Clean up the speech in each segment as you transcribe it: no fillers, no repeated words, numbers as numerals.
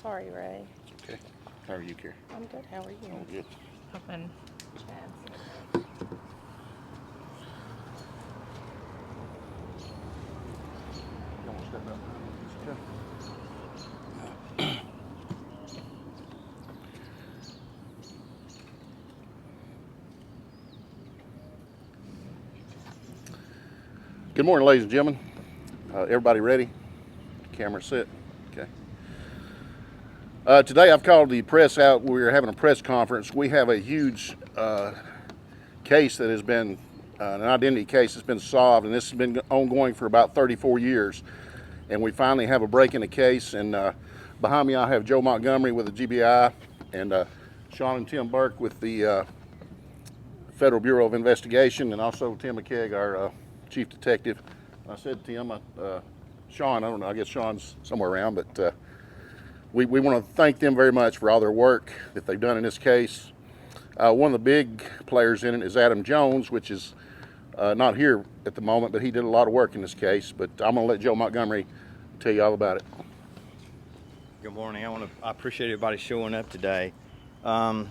Sorry, Ray. Okay. How are you, Carrie? I'm good. How are you? Oh, good. Hoping Chad's. You want to step up? Good morning, ladies and gentlemen. Everybody ready? Camera set. Okay. Today I've called the press out. We're having a press conference. We have a huge case that has been an identity case that's been solved, and this has been ongoing for about 34 years. And we finally have a break in the case. And behind me I have Joe Montgomery with the GBI, and Sean and Tim Burke with the Federal Bureau of Investigation, and also Tim McKeag, our chief detective. I said Tim, Sean, I don't know, I guess Sean's somewhere around, but we want to thank them very much for all their work that they've done in this case. One of the big players in it is Adam Jones, which is not here at the moment, but he did a lot of work in this case. But I'm going to let Joe Montgomery tell you all about it. Good morning. I appreciate everybody showing up today. A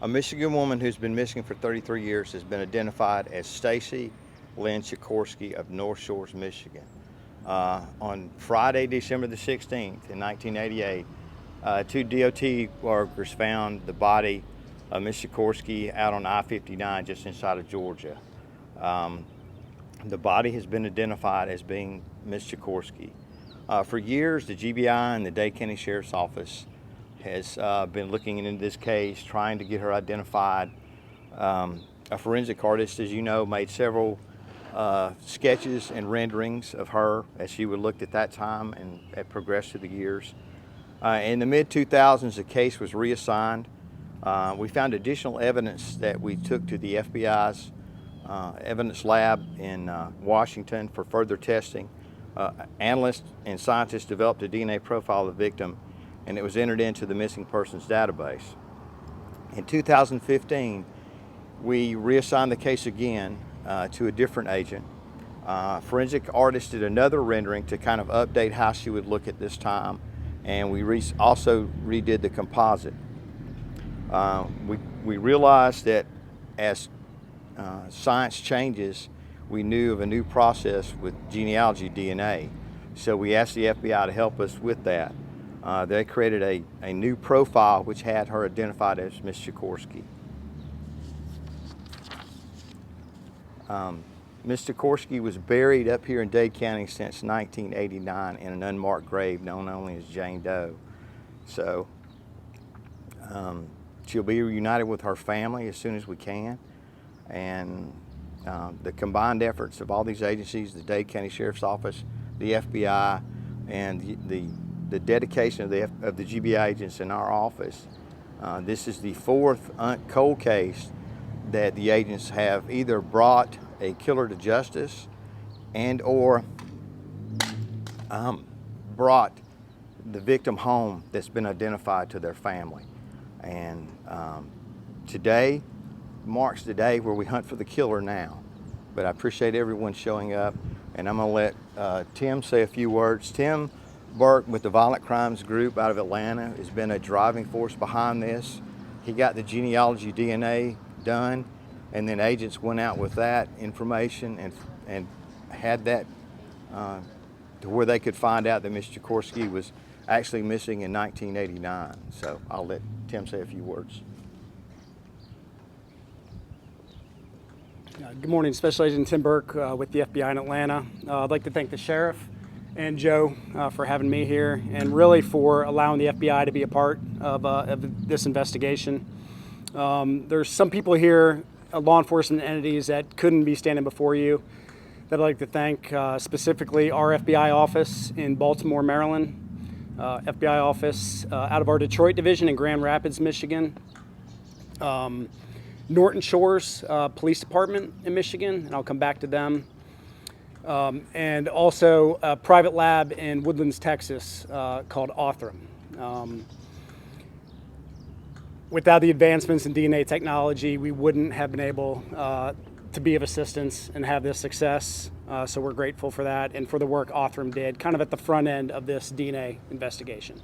Michigan woman who's been missing for 33 years has been identified as Stacy Lynn Sikorsky of North Shores, Michigan. On Friday, December the 16th in 1988, two DOT workers found the body of Ms. Sikorsky out on I-59 just inside of Georgia. The body has been identified as being Ms. Sikorsky. For years, the GBI and the Dade County Sheriff's Office has been looking into this case, trying to get her identified. A forensic artist, as you know, made several sketches and renderings of her as she would looked at that time and had progressed through the years. In the mid-2000s, the case was reassigned. We found additional evidence that we took to the FBI's evidence lab in Washington for further testing. Analysts and scientists developed a DNA profile of the victim, and it was entered into the missing persons database. In 2015, we reassigned the case again to a different agent. Forensic artist did another rendering to kind of update how she would look at this time, and we also redid the composite. We realized that as science changes, we knew of a new process with genealogy DNA. So we asked the FBI to help us with that. They created a new profile which had her identified as Ms. Sikorsky. Ms. Sikorsky was buried up here in Dade County since 1989 in an unmarked grave known only as Jane Doe. So she'll be reunited with her family as soon as we can. And the combined efforts of all these agencies, the Dade County Sheriff's Office, the FBI, and the dedication of the GBI agents in our office, this is the fourth cold case that the agents have either brought a killer to justice and or brought the victim home that's been identified to their family. And today marks the day where we hunt for the killer now. But I appreciate everyone showing up, and I'm going to let Tim say a few words. Tim Burke with the Violent Crimes Group out of Atlanta has been a driving force behind this. He got the genealogy DNA done, and then agents went out with that information and had that to where they could find out that Ms. Sikorsky was actually missing in 1989. So I'll let Tim say a few words. Good morning, Special Agent Tim Burke with the FBI in Atlanta. I'd like to thank the Sheriff and Joe for having me here, and really for allowing the FBI to be a part of this investigation. There's some people here, law enforcement entities, that couldn't be standing before you, that I'd like to thank, specifically our FBI office in Baltimore, Maryland, FBI office out of our Detroit division in Grand Rapids, Michigan, Norton Shores Police Department in Michigan, and I'll come back to them, and also a private lab in Woodlands, Texas called Othram. Without the advancements in DNA technology, we wouldn't have been able to be of assistance and have this success. So we're grateful for that and for the work Othram did kind of at the front end of this DNA investigation.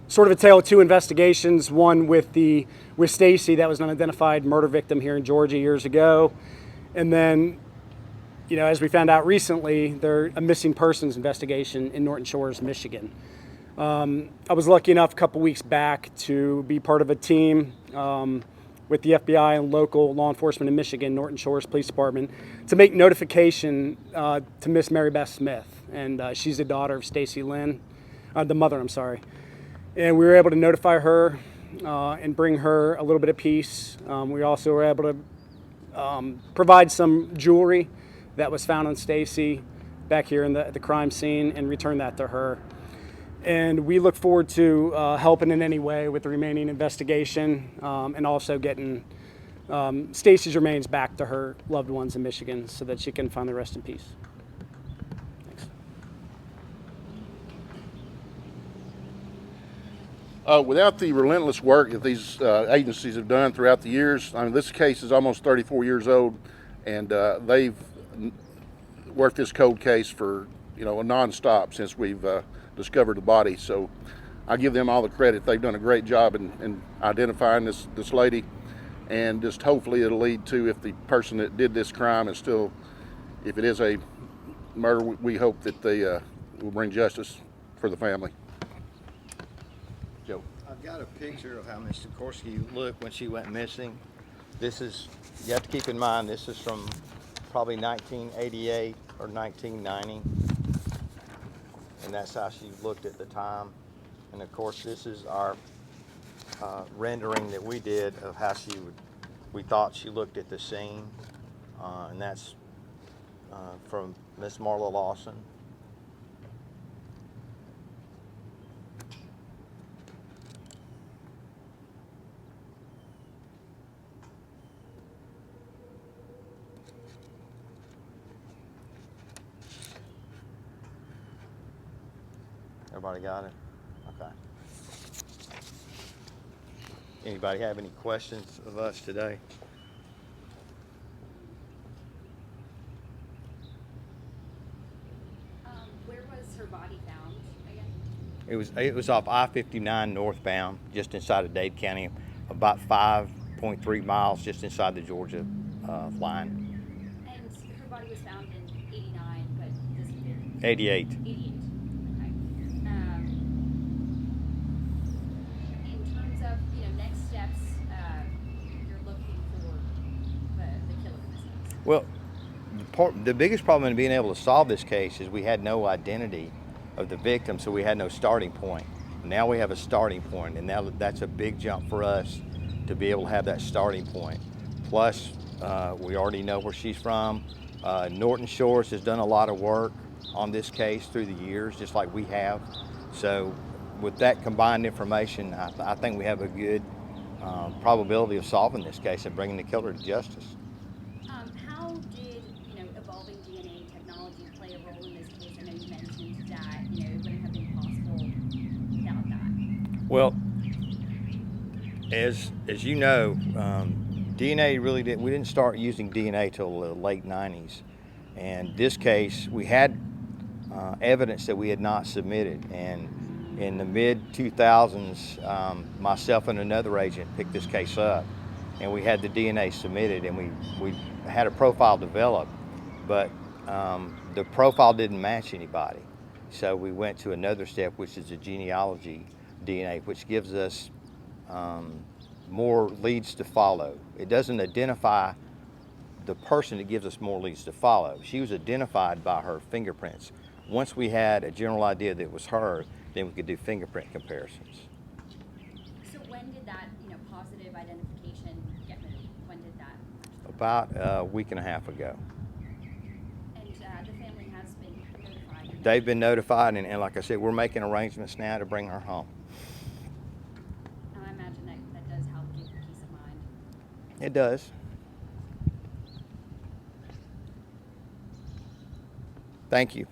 Sort of a tale of two investigations. One with Stacy, that was an unidentified murder victim here in Georgia years ago, and then, as we found out recently, there's a missing persons investigation in Norton Shores, Michigan. I was lucky enough a couple weeks back to be part of a team with the FBI and local law enforcement in Michigan, Norton Shores Police Department, to make notification to Miss Mary Beth Smith, and she's the daughter of Stacy Lynn, the mother, I'm sorry. And we were able to notify her and bring her a little bit of peace. We also were able to provide some jewelry that was found on Stacy back here in the crime scene and return that to her. And we look forward to helping in any way with the remaining investigation and also getting Stacy's remains back to her loved ones in Michigan so that she can finally rest in peace. Thanks. Without the relentless work that these agencies have done throughout the years, I mean, this case is almost 34 years old, and they've worked this cold case for a nonstop since we've discovered the body. So I give them all the credit. They've done a great job in identifying this lady, and just hopefully it'll lead to, if the person that did this crime is still, if it is a murder, we hope that they will bring justice for the family. Joe. I've got a picture of how Miss Sikorsky looked when she went missing. This is, you have to keep in mind, this is from probably 1988 or 1990. And that's how she looked at the time. And of course, this is our rendering that we did of how we thought she looked at the scene. And that's from Miss Marla Lawson. Everybody got it? Okay. Anybody have any questions of us today? Where was her body found again? It was off I-59 northbound, just inside of Dade County, about 5.3 miles just inside the Georgia line. And her body was found in 89, but disappeared. 88. 88. Okay. In terms of next steps, you're looking for the killer in this case. Well, the biggest problem in being able to solve this case is we had no identity of the victim, so we had no starting point. Now we have a starting point, and now that's a big jump for us to be able to have that starting point. Plus, we already know where she's from. Norton Shores has done a lot of work on this case through the years, just like we have. So with that combined information, I think we have a good probability of solving this case and bringing the killer to justice. How did evolving DNA technology play a role in this case? I know you mentioned that it wouldn't have been possible without that. Well, as you know, DNA really we didn't start using DNA till the late 90s. And this case, we had evidence that we had not submitted. And in the mid 2000s, myself and another agent picked this case up, and we had the DNA submitted, and we had a profile developed, but the profile didn't match anybody. So we went to another step, which is the genealogy DNA, which gives us more leads to follow. It doesn't identify the person, it gives us more leads to follow. She was identified by her fingerprints. Once we had a general idea that it was her, then we could do fingerprint comparisons. So when did that positive identification get made? When did that actually? About a week and a half ago. And the family has been notified? They've been notified, and like I said, we're making arrangements now to bring her home. And I imagine that does help give you peace of mind. It does. Thank you.